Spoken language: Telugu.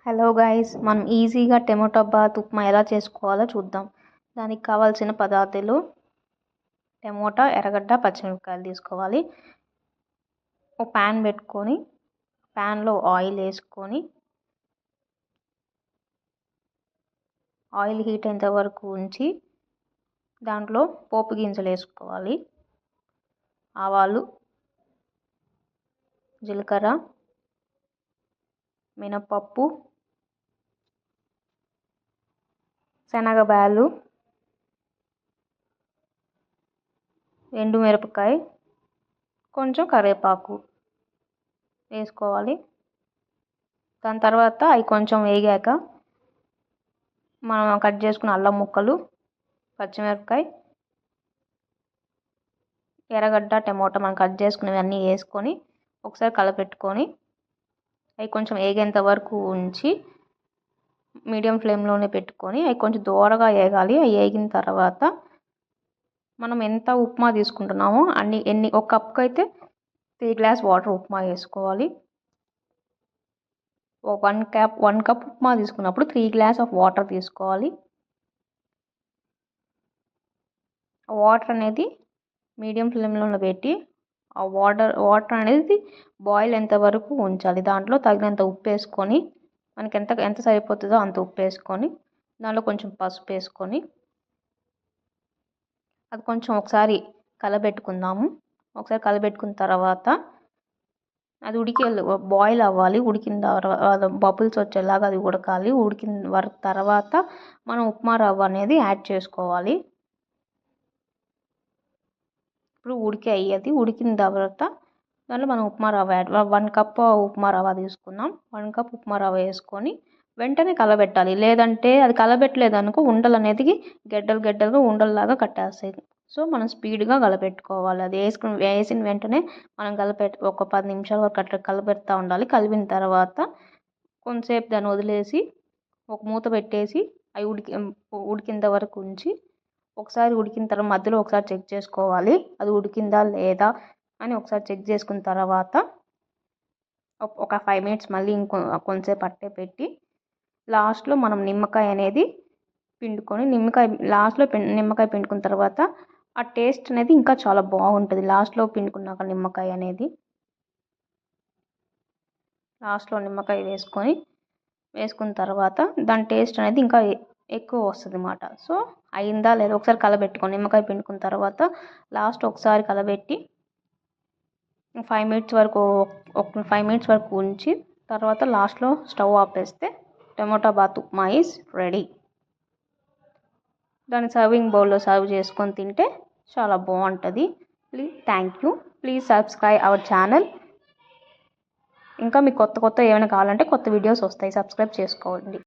హలో గైస్, మనం ఈజీగా టమాటో బాత్ ఉప్మా ఎలా చేసుకోవాలో చూద్దాం. దానికి కావాల్సిన పదార్థాలు: టమోటా, ఎర్రగడ్డ, పచ్చిమిరపకాయలు తీసుకోవాలి. ఒక ప్యాన్ పెట్టుకొని ప్యాన్లో ఆయిల్ వేసుకొని ఆయిల్ హీట్ అయ్యేంత వరకు ఉంచి దాంట్లో పోపు గింజలు వేసుకోవాలి. ఆవాలు, జీలకర్ర, మినపప్పు, శనగబాలు, ఎండుమిరపకాయ, కొంచెం కరివేపాకు వేసుకోవాలి. దాని తర్వాత అవి కొంచెం వేగాక మనం కట్ చేసుకున్న అల్లం ముక్కలు, పచ్చిమిరపకాయ, ఎర్రగడ్డ, టమోటా మనం కట్ చేసుకున్నవి అన్నీ వేసుకొని ఒకసారి కలపెట్టుకొని అవి కొంచెం వేగేంత వరకు ఉంచి మీడియం ఫ్లేమ్లోనే పెట్టుకొని అవి కొంచెం దూరగా వేగాలి. అవి వేగిన తర్వాత మనం ఎంత ఉప్మా తీసుకుంటున్నామో ఒక కప్కి అయితే 3 గ్లాస్ వాటర్ ఉప్మా వేసుకోవాలి. 1 కప్ ఉప్మా తీసుకున్నప్పుడు 3 గ్లాస్ ఆఫ్ వాటర్ తీసుకోవాలి. వాటర్ అనేది మీడియం ఫ్లేమ్లో పెట్టి ఆ వాటర్ అనేది బాయిల్ ఎంత వరకు ఉంచాలి. దాంట్లో తగినంత ఉప్పు వేసుకొని మనకి ఎంత సరిపోతుందో అంత ఉప్పు వేసుకొని దాంట్లో కొంచెం పసుపు వేసుకొని అది కొంచెం ఒకసారి కలబెట్టుకుందాము. ఒకసారి కలబెట్టుకున్న తర్వాత అది బాయిల్ అవ్వాలి. ఉడికిన తర్వాత బబుల్స్ వచ్చేలాగా అది ఉడకాలి. ఉడికిన తర్వాత మనం ఉప్మా రవ్వ అనేది యాడ్ చేసుకోవాలి. ఇప్పుడు ఉడికిన తర్వాత దాంట్లో మనం ఉప్మా రవ్వ 1 కప్ ఉప్మా రవ్వ తీసుకున్నాం. 1 కప్ ఉప్మా రవ్వ వేసుకొని వెంటనే కలబెట్టాలి. లేదంటే అది కలబెట్టలేదు అనుకో ఉండలు అనేది గడ్డలుగా ఉండల్లాగా కట్టేస్తాయి. సో మనం స్పీడ్గా కలబెట్టుకోవాలి. అది వేసిన వెంటనే మనం ఒక 10 నిమిషాల వరకు అట్లా కలబెడతా ఉండాలి. కలిపిన తర్వాత కొంతసేపు దాన్ని వదిలేసి ఒక మూత పెట్టేసి అవి ఉడికింత వరకు ఉంచి ఒకసారి ఉడికిన తర్వాత మధ్యలో ఒకసారి చెక్ చేసుకోవాలి. అది ఉడికిందా లేదా అని ఒకసారి చెక్ చేసుకున్న తర్వాత ఒక 5 మినిట్స్ మళ్ళీ కొంతసేపు అట్టే పెట్టి లాస్ట్లో మనం నిమ్మకాయ అనేది పిండుకొని లాస్ట్లో నిమ్మకాయ పిండుకున్న తర్వాత ఆ టేస్ట్ అనేది ఇంకా చాలా బాగుంటుంది. లాస్ట్లో పిండుకున్నాక నిమ్మకాయ అనేది లాస్ట్లో నిమ్మకాయ వేసుకున్న తర్వాత దాని టేస్ట్ అనేది ఇంకా ఎక్కువ వస్తుంది అన్నమాట. సో అయిందా లేదా ఒకసారి కలబెట్టుకొని నిమ్మకాయ పిండుకున్న తర్వాత లాస్ట్ ఒకసారి కలబెట్టి 5 మినిట్స్ వరకు ఉంచి తర్వాత లాస్ట్లో స్టవ్ ఆపేస్తే tomato bath upma is ready. దాన్ని సర్వింగ్ బౌల్లో సర్వ్ చేసుకొని తింటే చాలా బాగుంటుంది. Thank you. Please subscribe our channel. ఇంకా మీకు కొత్త ఏమైనా కావాలంటే కొత్త వీడియోస్ వస్తాయి, సబ్స్క్రైబ్ చేసుకోండి.